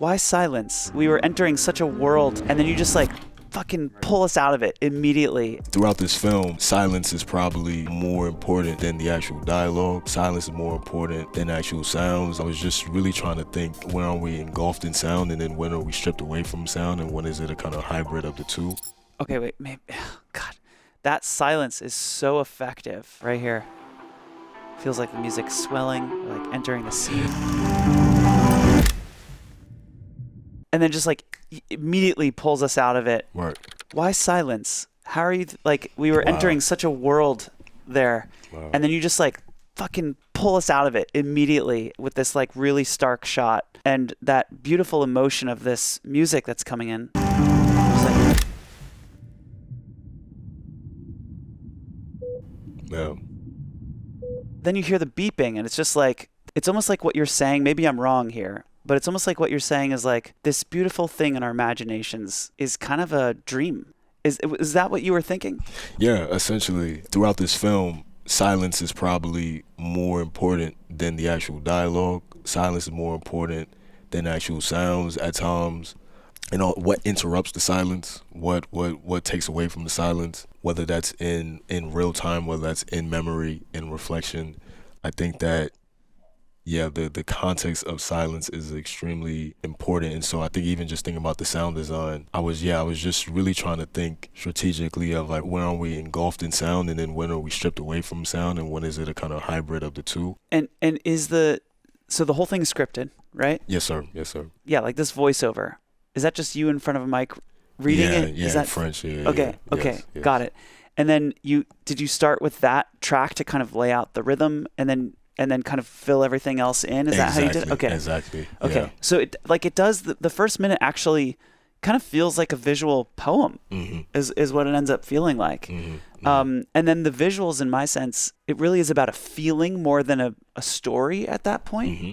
Why silence? We were entering such a world, and then you just like fucking pull us out of it immediately. Throughout this film, silence is probably more important than the actual dialogue. Silence is more important than actual sounds. I was just really trying to think, when are we engulfed in sound, and then when are we stripped away from sound, and when is it a kind of hybrid of the two? Okay, wait, maybe, God, that silence is so effective right here. Feels like the music's swelling, like entering the scene. And then just like immediately pulls us out of it. Right. Why silence? How are you, like, we were entering such a world there. Wow. And then you just like fucking pull us out of it immediately with this like really stark shot and that beautiful emotion of this music that's coming in. Just like, Yeah. then you hear the beeping and it's just like, it's almost like what you're saying, maybe I'm wrong here, but it's almost like what you're saying is like this beautiful thing in our imaginations is kind of a dream. Is that what you were thinking? Yeah, essentially, throughout this film, silence is probably more important than the actual dialogue. Silence is more important than actual sounds at times. You know, what interrupts the silence, what takes away from the silence, whether that's in real time, whether that's in memory, in reflection. I think that, yeah, the context of silence is extremely important. And so I think even just thinking about the sound design, I was just really trying to think strategically of like, when are we engulfed in sound, and then when are we stripped away from sound, and when is it a kind of hybrid of the two? And so the whole thing is scripted, right? Yes, sir. Yes, sir. Yeah, like this voiceover. Is that just you in front of a mic reading it? Yeah, is that in French, yeah. Okay, yeah. okay, Yes. got it. And then did you start with that track to kind of lay out the rhythm and then kind of fill everything else in? Is that how you did it? Okay. Exactly. Okay. Yeah. So it does the first minute actually kind of feels like a visual poem. Mm-hmm. Is what it ends up feeling like. Mm-hmm. And then the visuals, in my sense, it really is about a feeling more than a story at that point. Mm-hmm.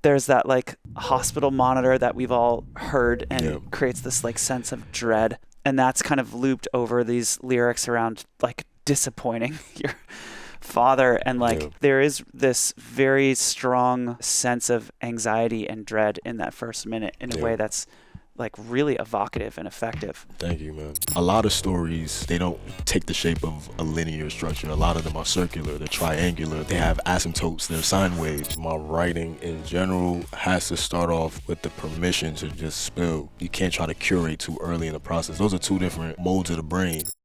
There's that like hospital monitor that we've all heard and Yeah. creates this like sense of dread. And that's kind of looped over these lyrics around like disappointing your father. And like Yeah. there is this very strong sense of anxiety and dread in that first minute in a Yeah. way that's like really evocative and effective. Thank you, man. A lot of stories, they don't take the shape of a linear structure. A lot of them are circular, they're triangular, they have asymptotes, they're sine waves. My writing in general has to start off with the permission to just spill. You can't try to curate too early in the process. Those are two different modes of the brain.